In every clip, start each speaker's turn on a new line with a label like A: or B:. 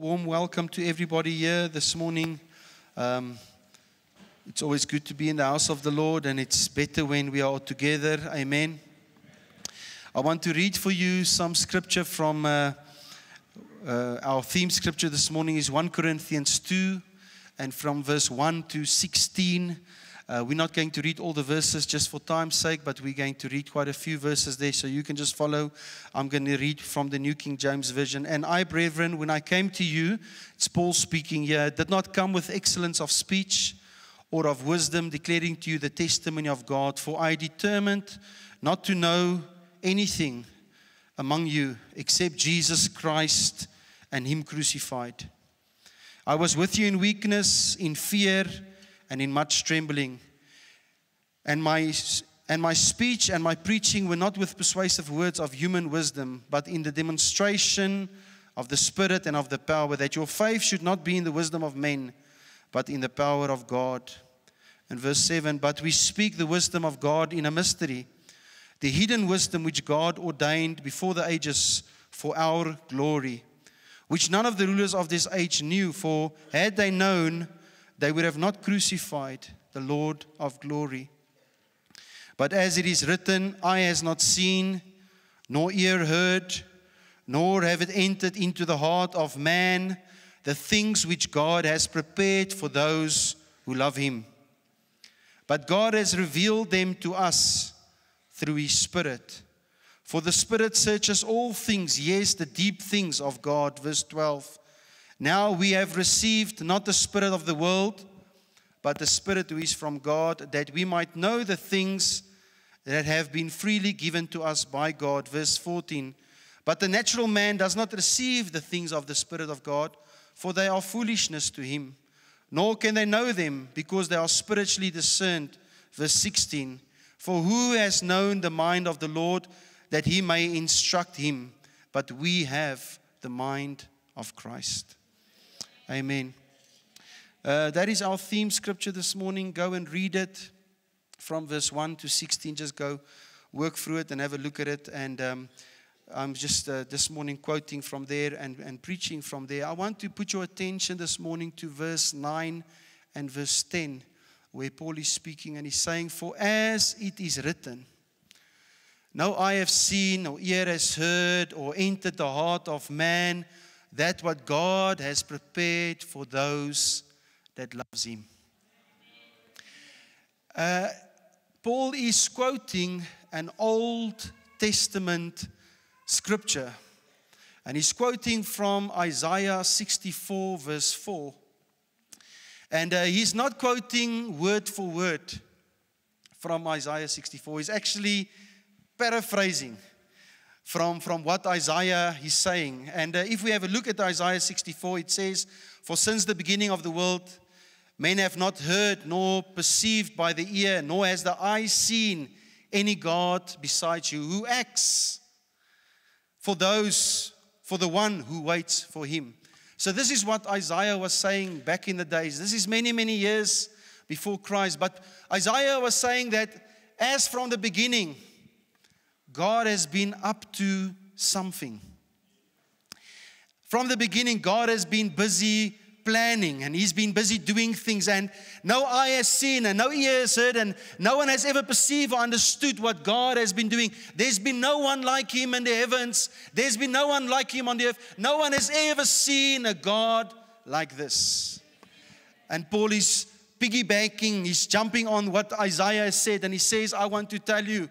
A: warm welcome to everybody here this morning. It's always good to be in the house of the Lord, and it's better when we are all together. Amen. I want to read for you some scripture from our theme scripture this morning is 1 Corinthians 2, and from verse 1 to 16. We're not going to read all the verses just for time's sake, but we're going to read quite a few verses there, so you can just follow. I'm going to read from the New King James Version. And I, brethren, when I came to you, it's Paul speaking here, did not come with excellence of speech or of wisdom, declaring to you the testimony of God. For I determined not to know anything among you except Jesus Christ and Him crucified. I was with you in weakness, in fear, and in much trembling. And my speech and my preaching were not with persuasive words of human wisdom, but in the demonstration of the Spirit and of the power, that your faith should not be in the wisdom of men, but in the power of God. And verse 7, but we speak the wisdom of God in a mystery, the hidden wisdom which God ordained before the ages for our glory, which none of the rulers of this age knew, for had they known, they would have not crucified the Lord of glory. But as it is written, eye has not seen, nor ear heard, nor have it entered into the heart of man, the things which God has prepared for those who love Him. But God has revealed them to us through His Spirit. For the Spirit searches all things, yes, the deep things of God. Verse 12. Now we have received not the spirit of the world, but the Spirit who is from God, that we might know the things that have been freely given to us by God. Verse 14. But the natural man does not receive the things of the Spirit of God, for they are foolishness to him. Nor can they know them, because they are spiritually discerned. Verse 16. For who has known the mind of the Lord, that He may instruct him? But we have the mind of Christ. Amen. That is our theme scripture this morning. Go and read it from verse 1 to 16. Just go work through it and have a look at it. And I'm just this morning quoting from there and preaching from there. I want to put your attention this morning to verse 9 and verse 10, where Paul is speaking and he's saying, for as it is written, no eye have seen, no ear has heard, or entered the heart of man, that what God has prepared for those that loves Him. Paul is quoting an Old Testament scripture. And he's quoting from Isaiah 64 verse 4. And he's not quoting word for word from Isaiah 64. He's actually paraphrasing from what Isaiah is saying. And if we have a look at Isaiah 64, it says, for since the beginning of the world, men have not heard nor perceived by the ear, nor has the eye seen any God besides you, who acts for the one who waits for Him. So this is what Isaiah was saying back in the days. This is many, many years before Christ. But Isaiah was saying that as from the beginning, God has been up to something. From the beginning, God has been busy planning, and He's been busy doing things, and no eye has seen and no ear has heard, and no one has ever perceived or understood what God has been doing. There's been no one like Him in the heavens. There's been no one like Him on the earth. No one has ever seen a God like this. And Paul is piggybacking, he's jumping on what Isaiah has said, and he says, I want to tell you,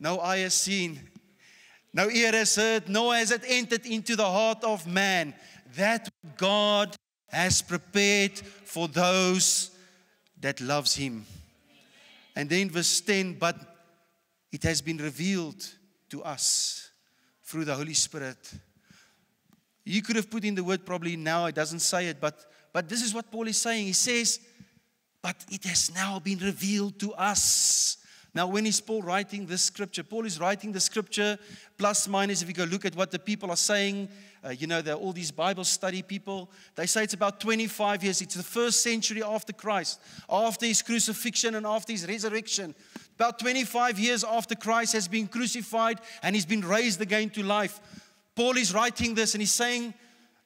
A: no eye has seen, no ear has heard, nor has it entered into the heart of man, that God has prepared for those that loves Him. And then verse 10, but it has been revealed to us through the Holy Spirit. You could have put in the word probably now, it doesn't say it, but this is what Paul is saying. He says, but it has now been revealed to us. Now, when is Paul writing this scripture? Paul is writing the scripture, plus minus, if you go look at what the people are saying, all these Bible study people, they say it's about 25 years. It's the first century after Christ, after His crucifixion and after His resurrection. About 25 years after Christ has been crucified and He's been raised again to life. Paul is writing this and he's saying,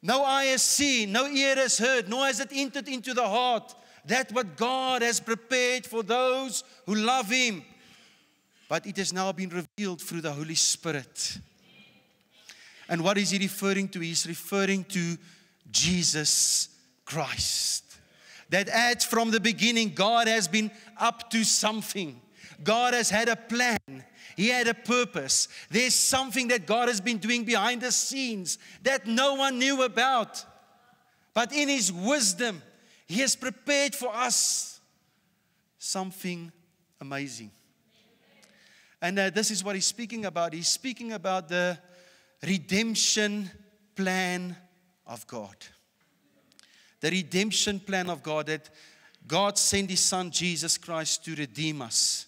A: No eye has seen, no ear has heard, nor has it entered into the heart. That what God has prepared for those who love Him. But it has now been revealed through the Holy Spirit. And what is He referring to? He's referring to Jesus Christ. That from the beginning, God has been up to something. God has had a plan. He had a purpose. There's something that God has been doing behind the scenes that no one knew about. But in His wisdom, He has prepared for us something amazing. And this is what He's speaking about. He's speaking about the redemption plan of God. The redemption plan of God, that God sent His Son Jesus Christ to redeem us,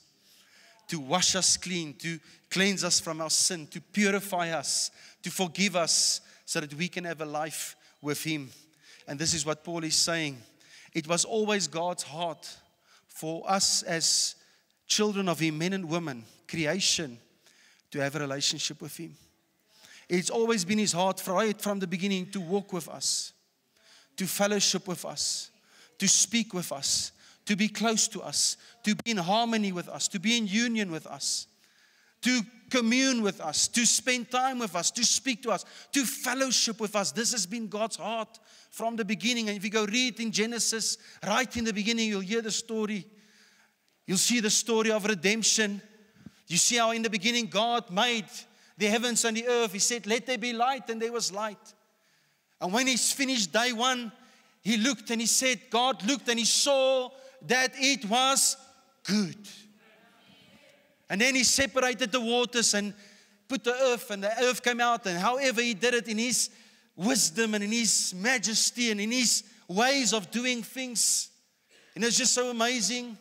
A: to wash us clean, to cleanse us from our sin, to purify us, to forgive us, so that we can have a life with Him. And this is what Paul is saying. It was always God's heart for us as children of Him, men and women, creation, to have a relationship with Him. It's always been His heart right from the beginning to walk with us, to fellowship with us, to speak with us, to be close to us, to be in harmony with us, to be in union with us, to commune with us, to spend time with us, to speak to us, to fellowship with us. This has been God's heart from the beginning. And if you go read in Genesis, right in the beginning, you'll hear the story. You'll see the story of redemption. You see how in the beginning God made the heavens and the earth. He said, let there be light, and there was light. And when He's finished day one, He looked and He said, God looked and He saw that it was good. And then He separated the waters and put the earth came out. And however He did it in His wisdom and in His majesty and in His ways of doing things. And it's just so amazing.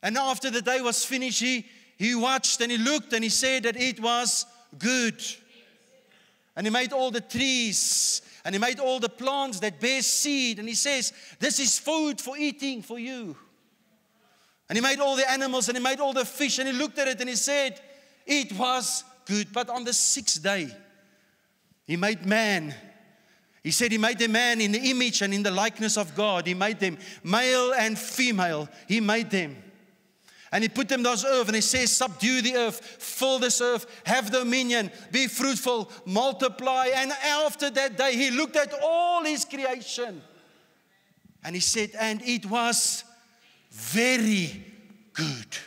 A: And after the day was finished, He watched and He looked and He said that it was good. And He made all the trees and He made all the plants that bear seed. And He says, this is food for eating for you. And He made all the animals and He made all the fish. And He looked at it and He said, it was good. But on the sixth day, He made man. He said He made the man in the image and in the likeness of God. He made them male and female. He made them. And He put them on this earth, and He says, subdue the earth, fill this earth, have dominion, be fruitful, multiply. And after that day, He looked at all His creation. And He said, and it was very good.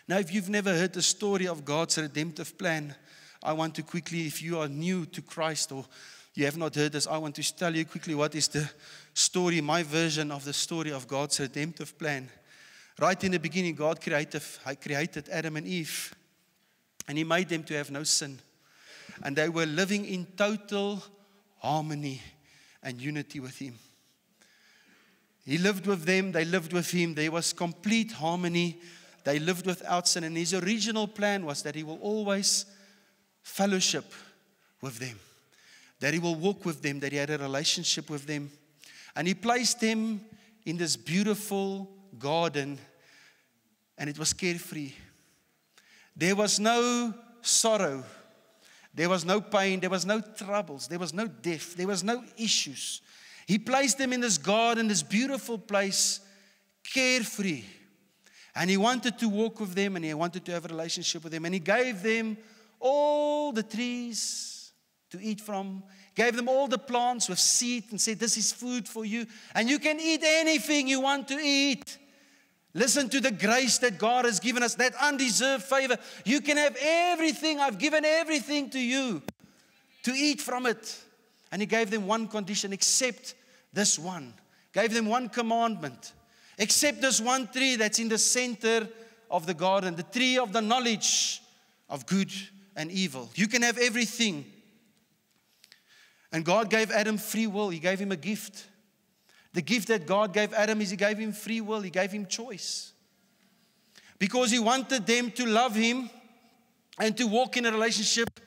A: Now, if you've never heard the story of God's redemptive plan, I want to quickly, if you are new to Christ or you have not heard this, I want to tell you quickly what is the story, my version of the story of God's redemptive plan. Right in the beginning, God created Adam and Eve, and He made them to have no sin. And they were living in total harmony and unity with Him. He lived with them, they lived with Him. There was complete harmony. They lived without sin. And His original plan was that He will always fellowship with them, that He will walk with them, that He had a relationship with them. And He placed them in this beautiful garden, and it was carefree. There was no sorrow. There was no pain. There was no troubles. There was no death. There was no issues. He placed them in this garden, this beautiful place, carefree. And He wanted to walk with them, and He wanted to have a relationship with them. And He gave them all the trees to eat from. Gave them all the plants with seed and said, this is food for you. And you can eat anything you want to eat. Listen to the grace that God has given us, that undeserved favor. You can have everything. I've given everything to you to eat from it. And He gave them one condition, except this one. Gave them one commandment. Except this one tree that's in the center of the garden, the tree of the knowledge of good and evil. You can have everything. And God gave Adam free will. He gave him a gift. The gift that God gave Adam is He gave him free will. He gave him choice. Because He wanted them to love Him and to walk in a relationship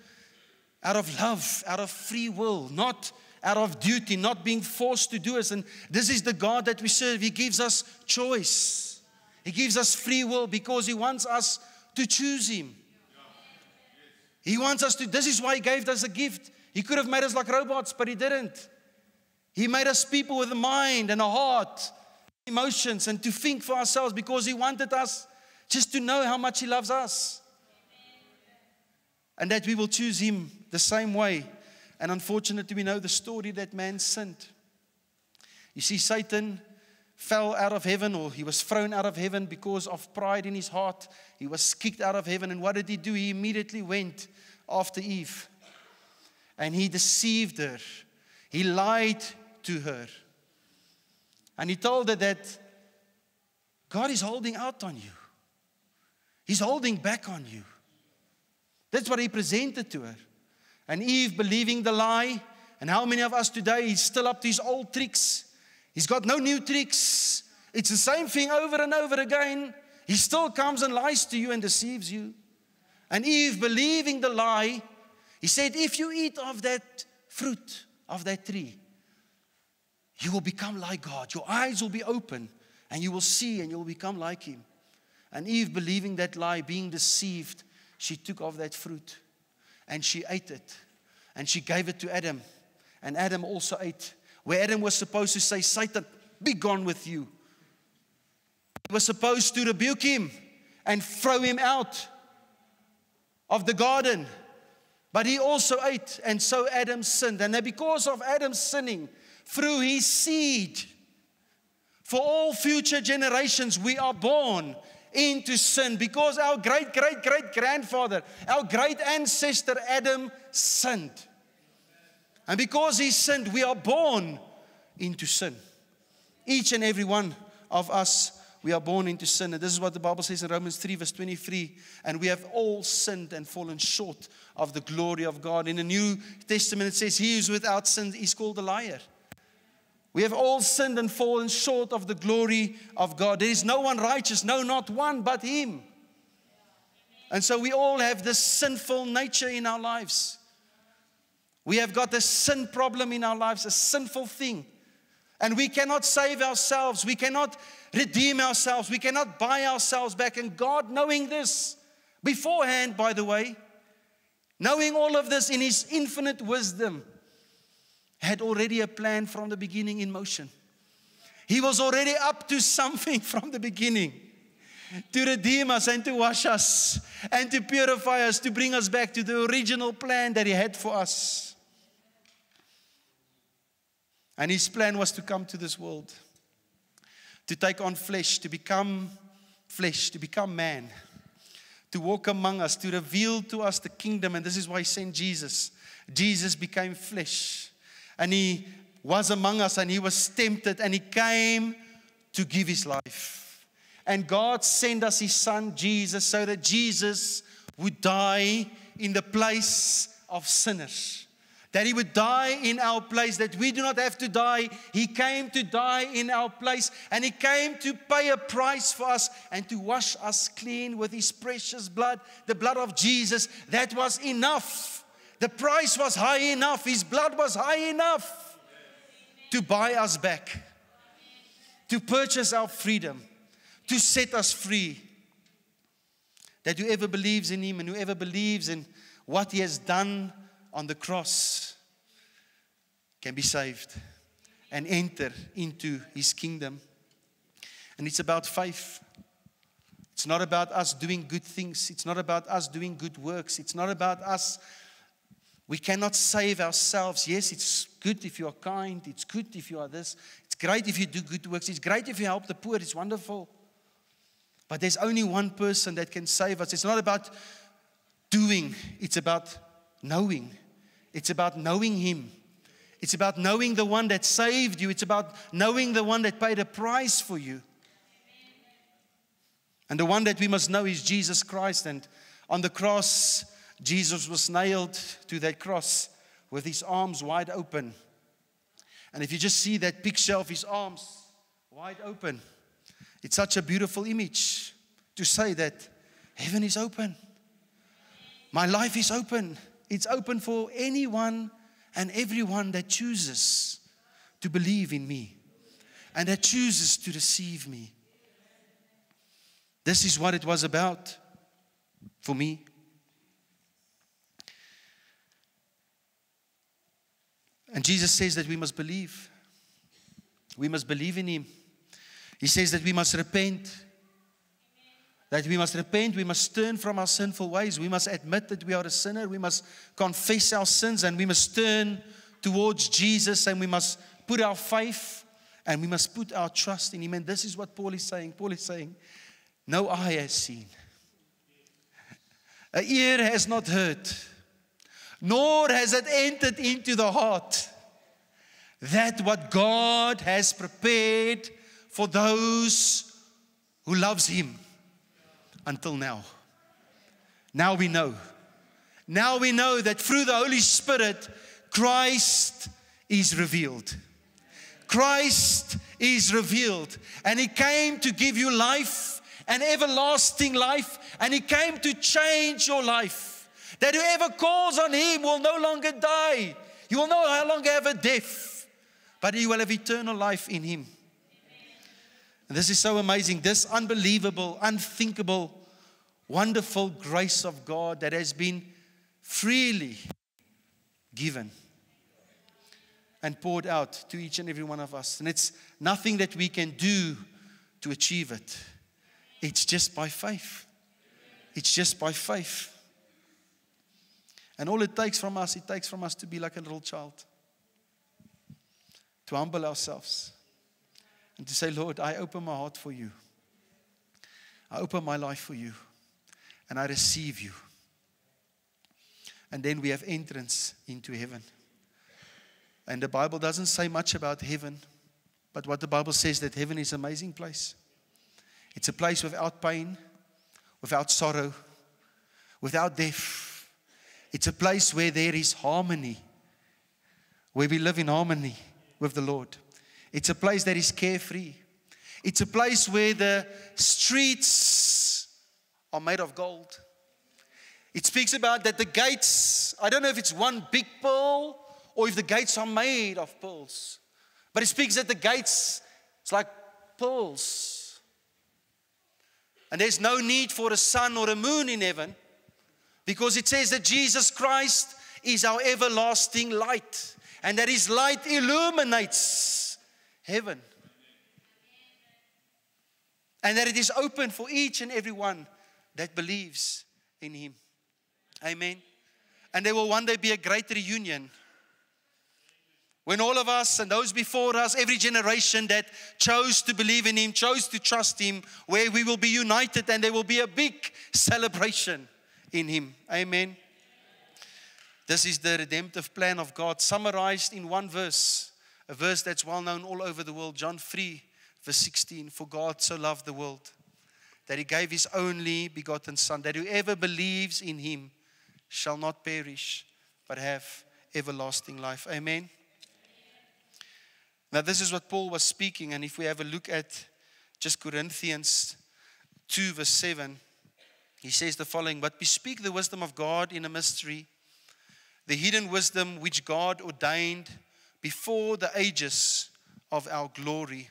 A: out of love, out of free will, not out of duty, not being forced to do it. And this is the God that we serve. He gives us choice. He gives us free will because He wants us to choose Him. He wants us to, this is why He gave us a gift. He could have made us like robots, but He didn't. He made us people with a mind and a heart, emotions, and to think for ourselves because He wanted us just to know how much He loves us. And that we will choose Him the same way. And unfortunately, we know the story that man sinned. You see, Satan fell out of heaven, or he was thrown out of heaven because of pride in his heart. He was kicked out of heaven. And what did he do? He immediately went after Eve. And he deceived her. He lied to her. And he told her that God is holding out on you. He's holding back on you. That's what he presented to her. And Eve believing the lie. And how many of us today, he's still up to his old tricks. He's got no new tricks. It's the same thing over and over again. He still comes and lies to you and deceives you. And Eve, believing the lie, he said, if you eat of that fruit, of that tree, you will become like God. Your eyes will be open and you will see and you will become like Him. And Eve, believing that lie, being deceived, she took of that fruit and she ate it. And she gave it to Adam. And Adam also ate. Where Adam was supposed to say, Satan, be gone with you. He was supposed to rebuke him and throw him out of the garden. But he also ate, and so Adam sinned. And because of Adam sinning, through his seed, for all future generations, we are born into sin. Because our great-great-great-grandfather, our great ancestor Adam sinned. And because he sinned, we are born into sin. Each and every one of us, we are born into sin. And this is what the Bible says in Romans 3 verse 23. And we have all sinned and fallen short of the glory of God. In the New Testament it says, he who is without sin is called a liar. We have all sinned and fallen short of the glory of God. There is no one righteous, no, not one, but Him. And so we all have this sinful nature in our lives. We have got a sin problem in our lives, a sinful thing. And we cannot save ourselves. We cannot redeem ourselves. We cannot buy ourselves back. And God, knowing this beforehand, by the way, knowing all of this in His infinite wisdom, had already a plan from the beginning in motion. He was already up to something from the beginning to redeem us and to wash us and to purify us, to bring us back to the original plan that He had for us. And His plan was to come to this world, to take on flesh, to become man, to walk among us, to reveal to us the kingdom. And this is why He sent Jesus. Jesus became flesh. And He was among us and He was tempted and He came to give His life. And God sent us His Son, Jesus, so that Jesus would die in the place of sinners. That He would die in our place, that we do not have to die. He came to die in our place. And He came to pay a price for us and to wash us clean with His precious blood, the blood of Jesus. That was enough. The price was high enough. His blood was high enough to buy us back, to purchase our freedom, to set us free. That whoever believes in Him and whoever believes in what He has done on the cross can be saved and enter into His kingdom. And it's about faith. It's not about us doing good things. It's not about us doing good works. It's not about us. We cannot save ourselves. Yes, it's good if you are kind. It's good if you are this. It's great if you do good works. It's great if you help the poor. It's wonderful. But there's only one person that can save us. It's not about doing. It's about knowing. It's about knowing Him. It's about knowing the one that saved you. It's about knowing the one that paid a price for you. And the one that we must know is Jesus Christ. And on the cross, Jesus was nailed to that cross with His arms wide open. And if you just see that picture of His arms wide open, it's such a beautiful image to say that heaven is open. My life is open. It's open for anyone and everyone that chooses to believe in me and that chooses to receive me. This is what it was about for me. And Jesus says that we must believe. We must believe in Him. He says that we must repent. That we must repent, we must turn from our sinful ways. We must admit that we are a sinner. We must confess our sins and we must turn towards Jesus and we must put our faith and we must put our trust in Him. And this is what Paul is saying. Paul is saying, no eye has seen, an ear has not heard, nor has it entered into the heart, that what God has prepared for those who loves Him. Until now. Now we know. Now we know that through the Holy Spirit, Christ is revealed. Christ is revealed. And He came to give you life, an everlasting life. And He came to change your life. That whoever calls on Him will no longer die. You will no longer have a death. But you will have eternal life in Him. And this is so amazing. This unbelievable, unthinkable, wonderful grace of God that has been freely given and poured out to each and every one of us. And it's nothing that we can do to achieve it. It's just by faith. It's just by faith. And all it takes from us to be like a little child. To humble ourselves. And to say, Lord, I open my heart for You. I open my life for You. And I receive You. And then we have entrance into heaven. And the Bible doesn't say much about heaven. But what the Bible says, that heaven is an amazing place. It's a place without pain, without sorrow, without death. It's a place where there is harmony. Where we live in harmony with the Lord. It's a place that is carefree. It's a place where the streets are made of gold. It speaks about that the gates, I don't know if it's one big pearl or if the gates are made of pearls. But it speaks that the gates, it's like pearls. And there's no need for a sun or a moon in heaven because it says that Jesus Christ is our everlasting light. And that His light illuminates heaven. And that it is open for each and every one that believes in Him. Amen. And there will one day be a great reunion. When all of us and those before us, every generation that chose to believe in Him, chose to trust Him, where we will be united and there will be a big celebration in Him. Amen. This is the redemptive plan of God summarized in one verse. A verse that's well known all over the world. John 3 verse 16. For God so loved the world that He gave His only begotten Son, that whoever believes in Him shall not perish but have everlasting life. Amen. Now this is what Paul was speaking. And if we have a look at just Corinthians 2 verse 7. He says the following. But we speak the wisdom of God in a mystery. The hidden wisdom which God ordained before the ages of our glory.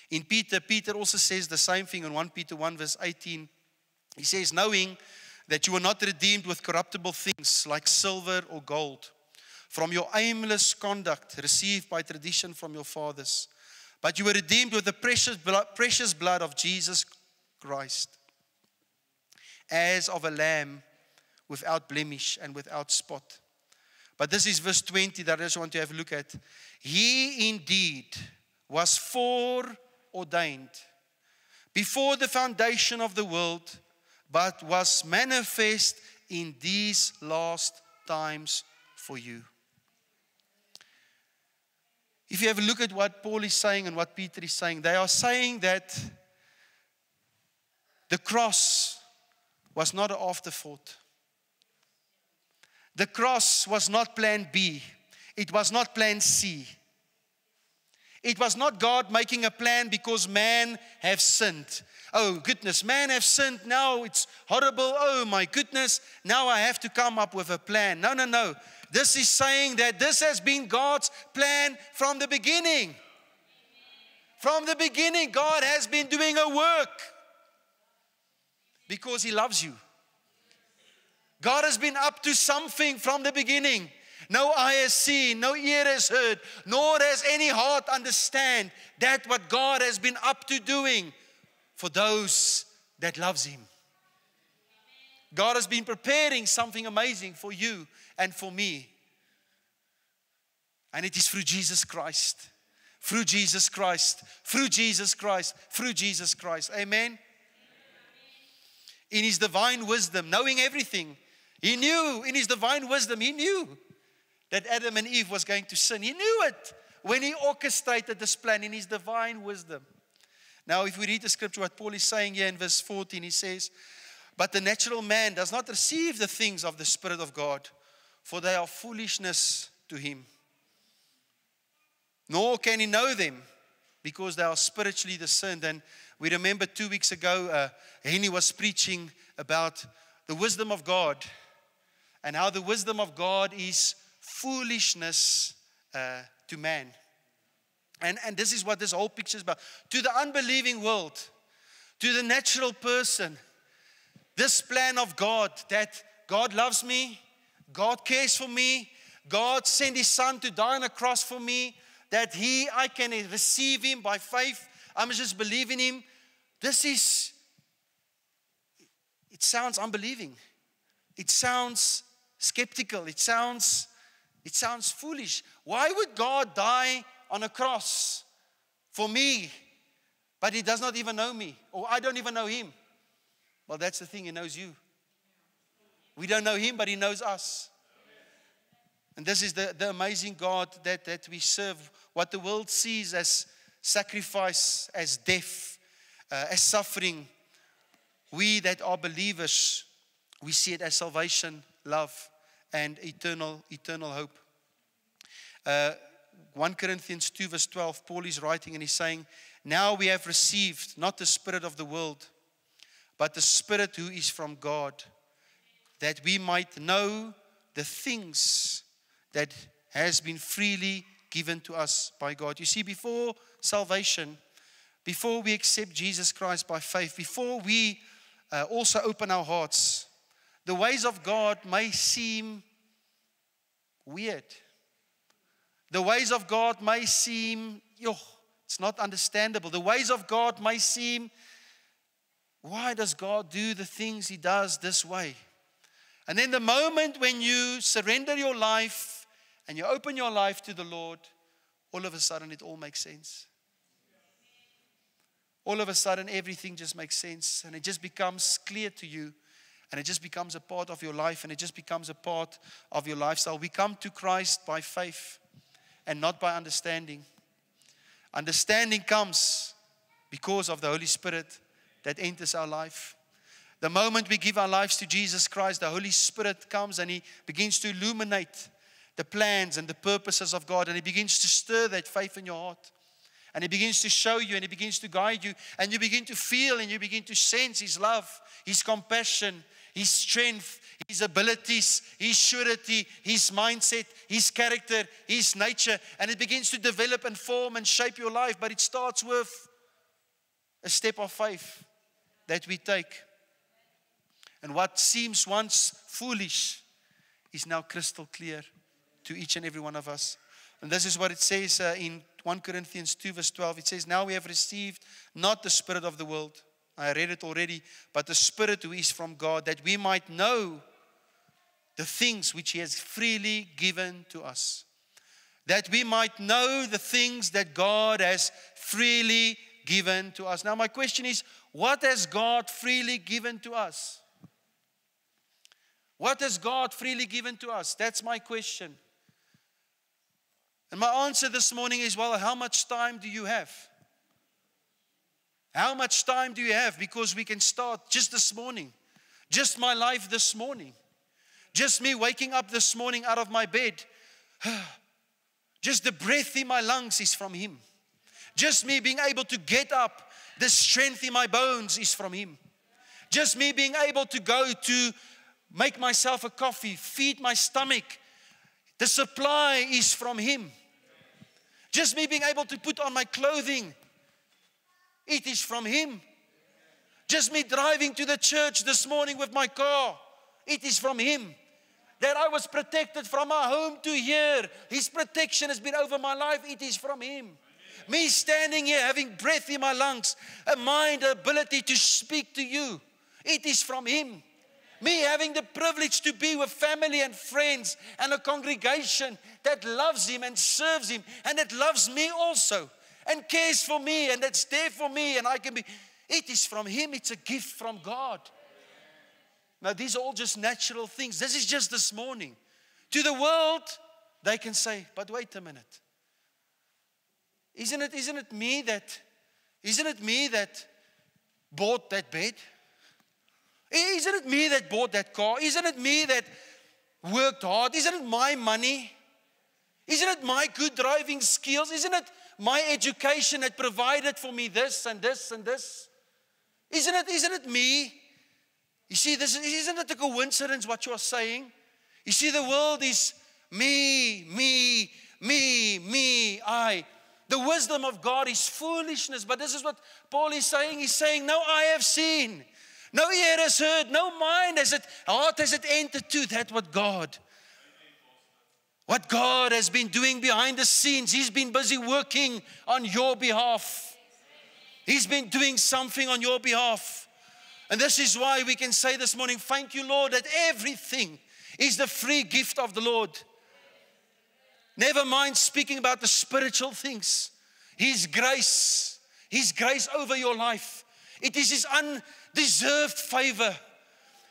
A: In Peter also says the same thing in 1 Peter 1 verse 18. He says, knowing that you were not redeemed with corruptible things like silver or gold from your aimless conduct received by tradition from your fathers, but you were redeemed with the precious blood of Jesus Christ, as of a lamb without blemish and without spot. But this is verse 20 that I just want to have a look at. He indeed was foreordained before the foundation of the world, but was manifest in these last times for you. If you have a look at what Paul is saying and what Peter is saying, they are saying that the cross was not an afterthought. The cross was not plan B. It was not plan C. It was not God making a plan because man have sinned. Oh goodness, man have sinned. Now it's horrible. Oh my goodness, now I have to come up with a plan. No. This is saying that this has been God's plan from the beginning. From the beginning, God has been doing a work because He loves you. God has been up to something from the beginning. No eye has seen, no ear has heard, nor has any heart understand that what God has been up to doing for those that loves Him. God has been preparing something amazing for you and for me. And it is through Jesus Christ. Through Jesus Christ. Through Jesus Christ. Through Jesus Christ. Amen? In His divine wisdom, knowing everything, He knew, in His divine wisdom, He knew that Adam and Eve was going to sin. He knew it when He orchestrated this plan in His divine wisdom. Now, if we read the scripture, what Paul is saying here in verse 14, he says, but the natural man does not receive the things of the Spirit of God, for they are foolishness to him. Nor can he know them, because they are spiritually discerned. And we remember 2 weeks ago, Henny was preaching about the wisdom of God, and how the wisdom of God is foolishness to man. And this is what this whole picture is about. To the unbelieving world, to the natural person, this plan of God, that God loves me, God cares for me, God sent His Son to die on a cross for me, that I can receive Him by faith, I must just believe in Him. It sounds unbelieving. It sounds skeptical. It sounds foolish. Why would God die on a cross for me, but He does not even know me, or I don't even know Him? Well, that's the thing, He knows you. We don't know Him, but He knows us. And this is the amazing God that we serve. What the world sees as sacrifice, as death, as suffering, we that are believers, we see it as salvation, love, and eternal hope. 1 Corinthians 2 verse 12, Paul is writing and he's saying, now we have received not the spirit of the world, but the Spirit who is from God, that we might know the things that has been freely given to us by God. You see, before salvation, before we accept Jesus Christ by faith, before we also open our hearts, the ways of God may seem weird. The ways of God may seem, it's not understandable. The ways of God may seem, why does God do the things He does this way? And then the moment when you surrender your life and you open your life to the Lord, all of a sudden it all makes sense. All of a sudden everything just makes sense, and it just becomes clear to you, and it just becomes a part of your life, and it just becomes a part of your lifestyle. We come to Christ by faith and not by understanding. Understanding comes because of the Holy Spirit that enters our life. The moment we give our lives to Jesus Christ, the Holy Spirit comes and He begins to illuminate the plans and the purposes of God, and He begins to stir that faith in your heart. And He begins to show you, and He begins to guide you, and you begin to feel and you begin to sense His love, His compassion, His strength, His abilities, His surety, His mindset, His character, His nature, and it begins to develop and form and shape your life. But it starts with a step of faith that we take. And what seems once foolish is now crystal clear to each and every one of us. And this is what it says in 1 Corinthians 2 verse 12. It says, now we have received not the spirit of the world. I read it already. But the Spirit who is from God, that we might know the things which He has freely given to us. That we might know the things that God has freely given to us. Now my question is, what has God freely given to us? What has God freely given to us? That's my question. And my answer this morning is, well, how much time do you have? How much time do you have? Because we can start just this morning. Just my life this morning. Just me waking up this morning out of my bed. Just the breath in my lungs is from Him. Just me being able to get up, the strength in my bones is from Him. Just me being able to go to make myself a coffee, feed my stomach, the supply is from Him. Just me being able to put on my clothing, it is from Him. Just me driving to the church this morning with my car, it is from Him. that I was protected from my home to here. His protection has been over my life. It is from Him. Me standing here, having breath in my lungs, a mind, ability to speak to you, it is from Him. Me having the privilege to be with family and friends and a congregation that loves Him and serves Him and that loves me also and cares for me and that's there for me and I can be. It is from Him. It's a gift from God. Now, these are all just natural things. This is just this morning. To the world, they can say, but wait a minute. Isn't it me that bought that bed? Isn't it me that bought that car? Isn't it me that worked hard? Isn't it my money? Isn't it my good driving skills? Isn't it my education that provided for me this and this and this? Isn't it me? You see, isn't it a coincidence what you are saying? You see, the world is me, I. The wisdom of God is foolishness. But this is what Paul is saying. He's saying, no eye have seen, no ear has heard, no mind heart has it entered to that what God has been doing behind the scenes. He's been busy working on your behalf. He's been doing something on your behalf. And this is why we can say this morning, thank you, Lord, that everything is the free gift of the Lord. Never mind speaking about the spiritual things. His grace over your life. It is His undeserved favor.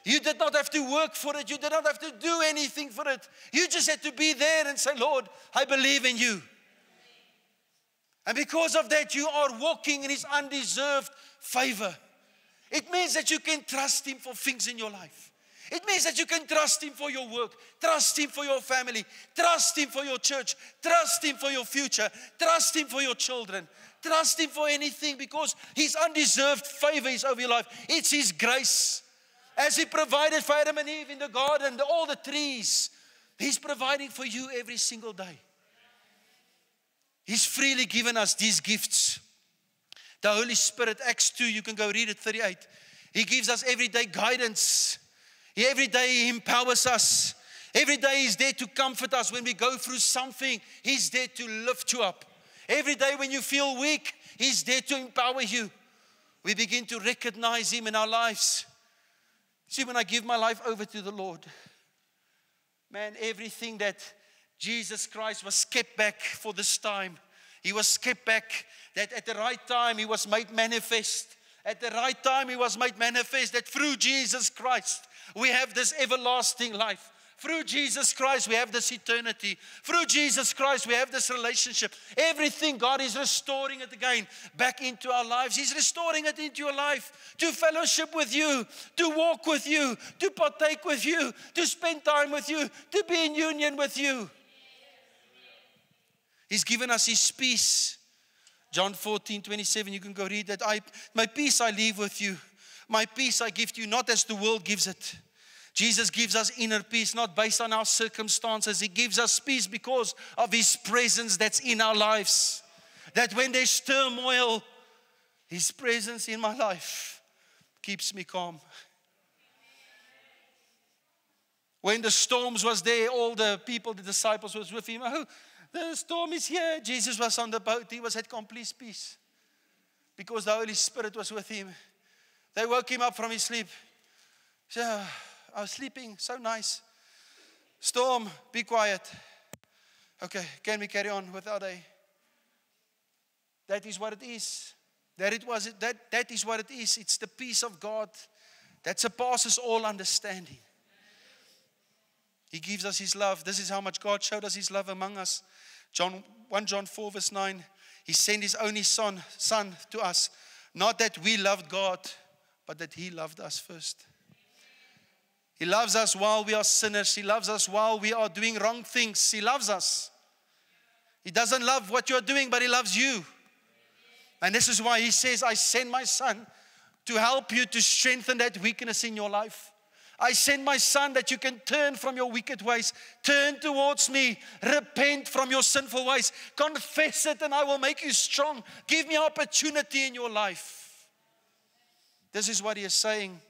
A: You did not have to work for it. You did not have to do anything for it. You just had to be there and say, Lord, I believe in you. And because of that, you are walking in His undeserved favor. It means that you can trust Him for things in your life. It means that you can trust Him for your work, trust Him for your family, trust Him for your church, trust Him for your future, trust Him for your children, trust Him for anything because His undeserved favor is over your life. It's His grace. As He provided for Adam and Eve in the garden, all the trees, He's providing for you every single day. He's freely given us these gifts. The Holy Spirit, Acts 2, you can go read it, 38. He gives us everyday guidance. Every day He empowers us. Every day He's there to comfort us. When we go through something, He's there to lift you up. Every day when you feel weak, He's there to empower you. We begin to recognize Him in our lives. See, when I give my life over to the Lord, man, everything that Jesus Christ was kept back for this time, He was kept back, that at the right time He was made manifest. At the right time He was made manifest, that through Jesus Christ we have this everlasting life. Through Jesus Christ we have this eternity. Through Jesus Christ we have this relationship. Everything, God is restoring it again back into our lives. He's restoring it into your life, to fellowship with you, to walk with you, to partake with you, to spend time with you, to be in union with you. He's given us His peace. John 14:27, you can go read that. My peace I leave with you. My peace I give to you, not as the world gives it. Jesus gives us inner peace, not based on our circumstances. He gives us peace because of His presence that's in our lives. That when there's turmoil, His presence in my life keeps me calm. When the storms was there, all the people, the disciples was with Him. Oh, the storm is here. Jesus was on the boat. He was at complete peace because the Holy Spirit was with Him. They woke Him up from His sleep. He said, I was sleeping, so nice. Storm, be quiet. Okay, can we carry on with our day? That is what it is. That is what it is. It's the peace of God that surpasses all understanding. He gives us His love. This is how much God showed us His love among us. 1 John 4 verse 9. He sent His only Son to us. Not that we loved God, but that He loved us first. He loves us while we are sinners. He loves us while we are doing wrong things. He loves us. He doesn't love what you're doing, but He loves you. And this is why He says, I send my Son to help you to strengthen that weakness in your life. I send my Son that you can turn from your wicked ways. Turn towards me. Repent from your sinful ways. Confess it and I will make you strong. Give me opportunity in your life. This is what He is saying.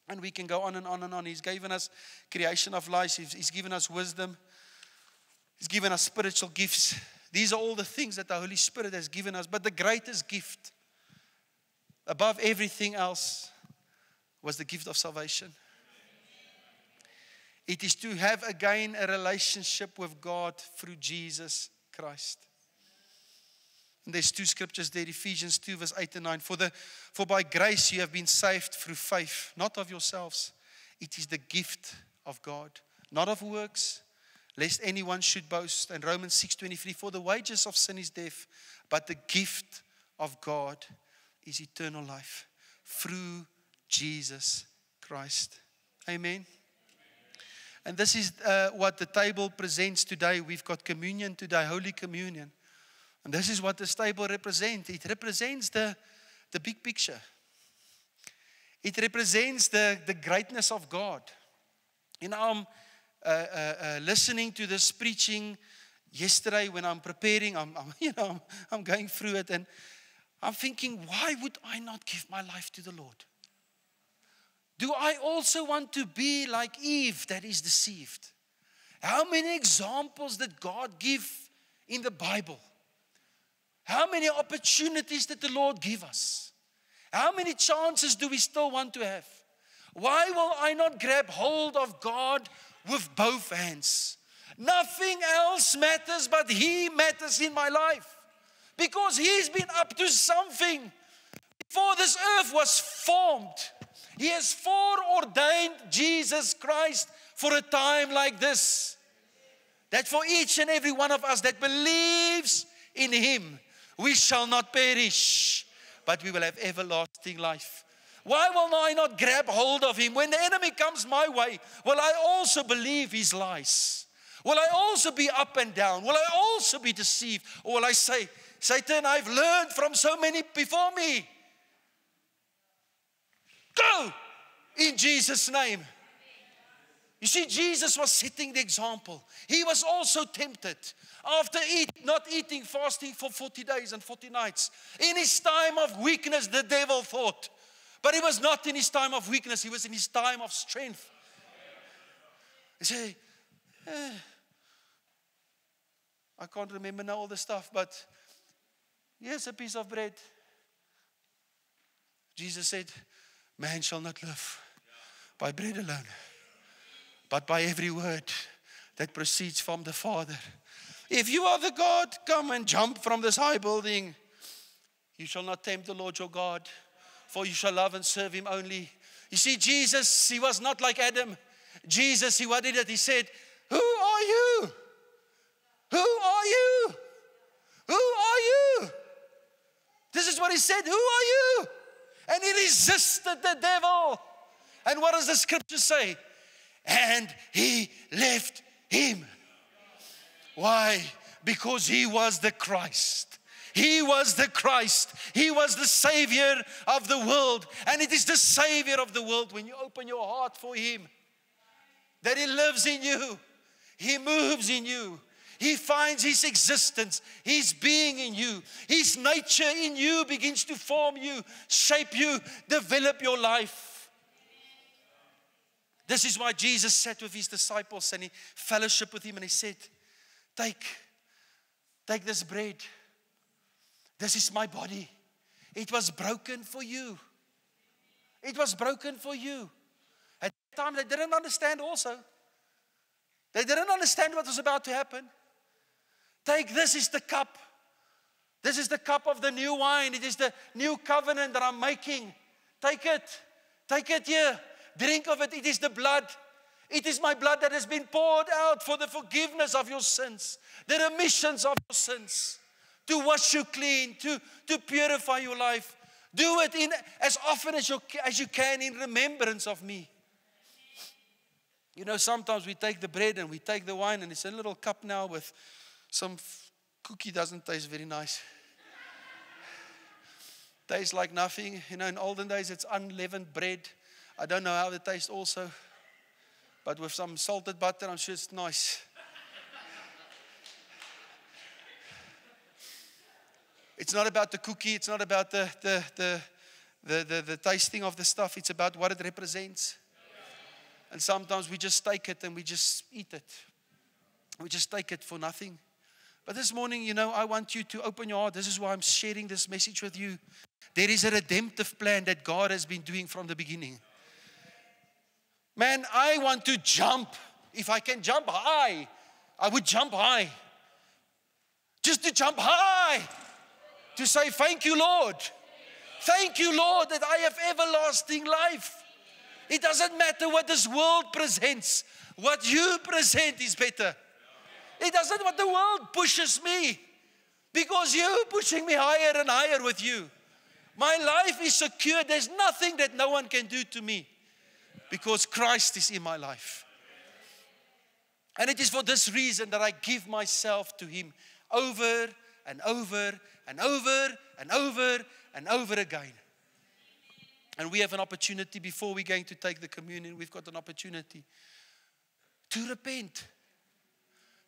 A: And we can go on and on and on. He's given us creation of life. He's given us wisdom. He's given us spiritual gifts. These are all the things that the Holy Spirit has given us. But the greatest gift, above everything else, was the gift of salvation. It is to have again a relationship with God through Jesus Christ. And there's 2 scriptures there, Ephesians 2 verse 8 and 9. For by grace you have been saved through faith, not of yourselves. It is the gift of God, not of works, lest anyone should boast. And Romans 6:23, for the wages of sin is death, but the gift of God is eternal life through Jesus Christ. Amen. And this is what the table presents today. We've got communion today, Holy Communion. And this is what this table represents. It represents the big picture. It represents the greatness of God. You know, I'm listening to this preaching yesterday when I'm preparing. I'm going through it, and I'm thinking, why would I not give my life to the Lord? Do I also want to be like Eve that is deceived? How many examples did God give in the Bible? How many opportunities did the Lord give us? How many chances do we still want to have? Why will I not grab hold of God with both hands? Nothing else matters but He matters in my life. Because He's been up to something. Before this earth was formed, He has foreordained Jesus Christ for a time like this. That for each and every one of us that believes in Him, we shall not perish, but we will have everlasting life. Why will I not grab hold of Him? When the enemy comes my way, will I also believe his lies? Will I also be up and down? Will I also be deceived? Or will I say, Satan, I've learned from so many before me. Go in Jesus' name. You see, Jesus was setting the example. He was also tempted. After not eating, fasting for 40 days and 40 nights. In his time of weakness, the devil thought. But he was not in his time of weakness. He was in his time of strength. He said, I can't remember now all the stuff, but here's a piece of bread. Jesus said, man shall not live by bread alone, but by every word that proceeds from the Father. If you are the God, come and jump from this high building. You shall not tempt the Lord your God, for you shall love and serve Him only. You see, Jesus, He was not like Adam. Jesus, what did it? He said, who are you? Who are you? Who are you? This is what He said, who are you? And He resisted the devil. And what does the scripture say? And He left him. Why? Because He was the Christ. He was the Christ. He was the Savior of the world. And it is the Savior of the world when you open your heart for Him, that He lives in you. He moves in you. He finds His existence, His being in you. His nature in you begins to form you, shape you, develop your life. This is why Jesus sat with His disciples and He fellowshiped with Him and He said, Take this bread. This is my body. It was broken for you. It was broken for you. At that time, they didn't understand also. They didn't understand what was about to happen. This is the cup. This is the cup of the new wine. It is the new covenant that I'm making. Take it. Take it here. Drink of it. It is the blood. It is my blood that has been poured out for the forgiveness of your sins, the remissions of your sins, to wash you clean, to purify your life. Do it as often as you can in remembrance of me. You know, sometimes we take the bread and we take the wine, and it's a little cup now with some cookie. Doesn't taste very nice. Tastes like nothing. You know, in olden days it's unleavened bread. I don't know how they taste also. But with some salted butter, I'm sure it's nice. It's not about the cookie. It's not about the the tasting of the stuff. It's about what it represents. And sometimes we just take it and we just eat it. We just take it for nothing. But this morning, I want you to open your heart. This is why I'm sharing this message with you. There is a redemptive plan that God has been doing from the beginning. Man, I want to jump. If I can jump high, I would jump high. Just to jump high. To say, thank you, Lord. Thank you, Lord, that I have everlasting life. It doesn't matter what this world presents. What you present is better. It doesn't what the world pushes me. Because you're pushing me higher and higher with you. My life is secure. There's nothing that no one can do to me. Because Christ is in my life. And it is for this reason that I give myself to Him over and over and over and over and over again. And we have an opportunity before we're going to take the communion. We've got an opportunity to repent.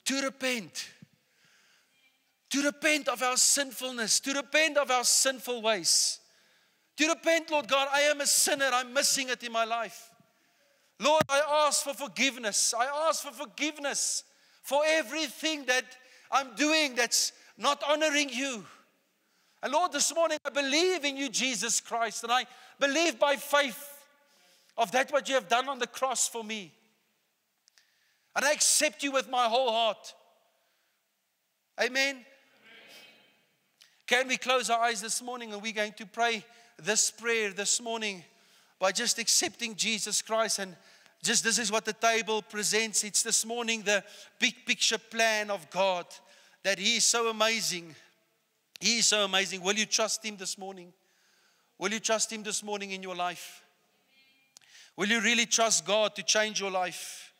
A: To repent. To repent of our sinfulness. To repent of our sinful ways. To repent, Lord God, I am a sinner. I'm missing it in my life. Lord, I ask for forgiveness. I ask for forgiveness for everything that I'm doing that's not honoring you. And Lord, this morning I believe in you, Jesus Christ, and I believe by faith of that what you have done on the cross for me. And I accept you with my whole heart. Amen. Amen. Can we close our eyes this morning, and we're going to pray this prayer this morning by just accepting Jesus Christ. And just this is what the table presents. It's this morning the big picture plan of God, that He is so amazing. He is so amazing. Will you trust Him this morning? Will you trust Him this morning in your life? Will you really trust God to change your life?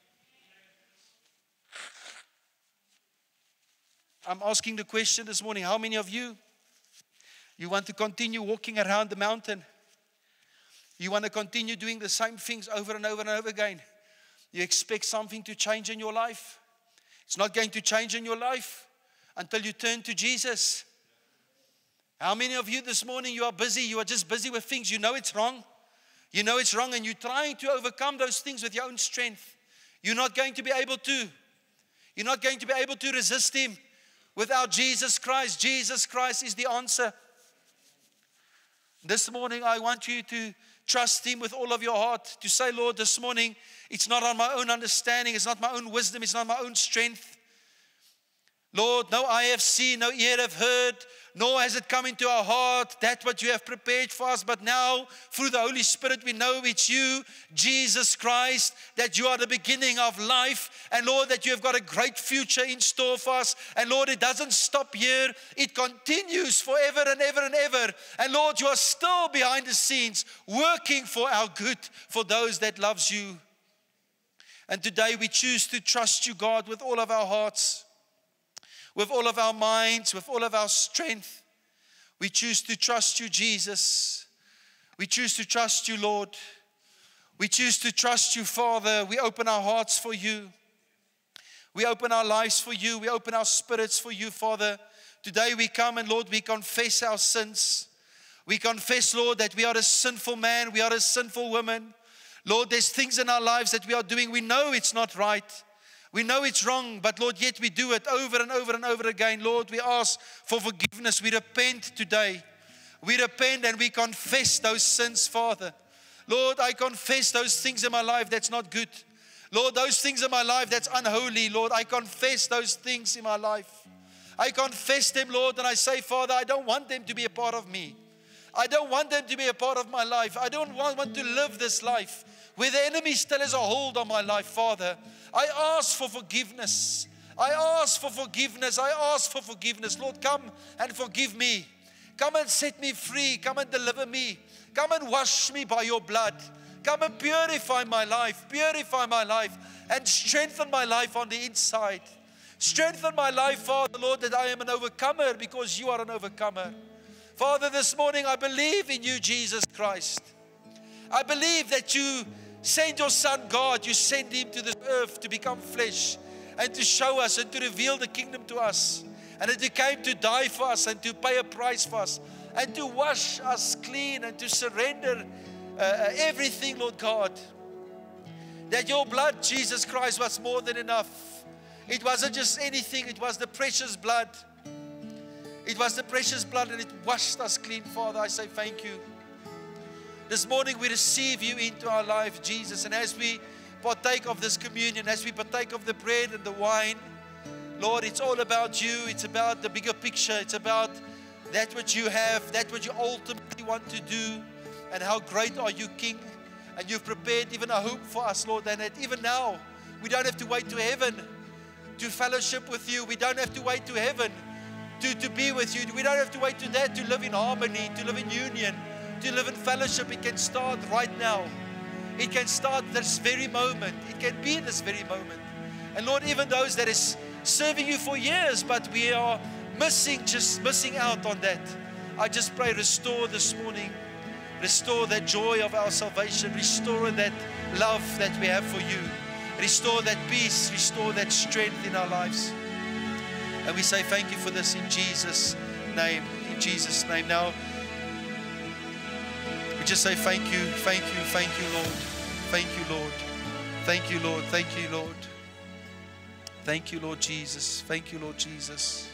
A: I'm asking the question this morning, how many of you want to continue walking around the mountain? You want to continue doing the same things over and over and over again. You expect something to change in your life. It's not going to change in your life until you turn to Jesus. How many of you this morning, you are busy, you are just busy with things, you know it's wrong. You know it's wrong and you're trying to overcome those things with your own strength. You're not going to be able to. You're not going to be able to resist Him without Jesus Christ. Jesus Christ is the answer. This morning, I want you to trust Him with all of your heart. To say, Lord, this morning, it's not on my own understanding. It's not my own wisdom. It's not my own strength. Lord, no eye have seen, no ear have heard, nor has it come into our heart that what you have prepared for us. But now, through the Holy Spirit, we know it's you, Jesus Christ, that you are the beginning of life. And Lord, that you have got a great future in store for us. And Lord, it doesn't stop here. It continues forever and ever and ever. And Lord, you are still behind the scenes, working for our good, for those that loves you. And today we choose to trust you, God, with all of our hearts, with all of our minds, with all of our strength. We choose to trust you, Jesus. We choose to trust you, Lord. We choose to trust you, Father. We open our hearts for you. We open our lives for you. We open our spirits for you, Father. Today we come and, Lord, we confess our sins. We confess, Lord, that we are a sinful man. We are a sinful woman. Lord, there's things in our lives that we are doing. We know it's not right. We know it's wrong, but Lord, yet we do it over and over and over again. Lord, we ask for forgiveness. We repent today. We repent and we confess those sins, Father. Lord, I confess those things in my life that's not good. Lord, those things in my life that's unholy. Lord, I confess those things in my life. I confess them, Lord, and I say, Father, I don't want them to be a part of me. I don't want them to be a part of my life. I don't want to live this life where the enemy still has a hold on my life, Father. I ask for forgiveness. I ask for forgiveness. I ask for forgiveness. Lord, come and forgive me. Come and set me free. Come and deliver me. Come and wash me by your blood. Come and purify my life. Purify my life and strengthen my life on the inside. Strengthen my life, Father, Lord, that I am an overcomer because you are an overcomer. Father, this morning I believe in you, Jesus Christ. I believe that you sent your Son, God. You sent Him to this earth to become flesh and to show us and to reveal the kingdom to us. And that He came to die for us and to pay a price for us. and to wash us clean and to surrender everything, Lord God. That your blood, Jesus Christ, was more than enough. It wasn't just anything, it was the precious blood. It was the precious blood, and it washed us clean, Father. I say thank you. This morning we receive you into our life, Jesus. And as we partake of this communion, as we partake of the bread and the wine, Lord, it's all about you. It's about the bigger picture. It's about that which you have, that which you ultimately want to do, and how great are you, King. And you've prepared even a hope for us, Lord, and that even now we don't have to wait to heaven to fellowship with you. We don't have to wait to heaven to be with you. We don't have to wait to that to live in harmony, to live in union, to live in fellowship. It can start right now. It can start this very moment. It can be this very moment. And Lord, even those that is serving you for years, but we are missing out on that. I just pray, restore this morning. Restore that joy of our salvation. Restore that love that we have for you. Restore that peace. Restore that strength in our lives. And we say thank you for this in Jesus' name. In Jesus' name. Now, we just say thank you, thank you, thank you, Lord. Thank you, Lord. Thank you, Lord. Thank you, Lord. Thank you, Lord Jesus. Thank you, Lord Jesus.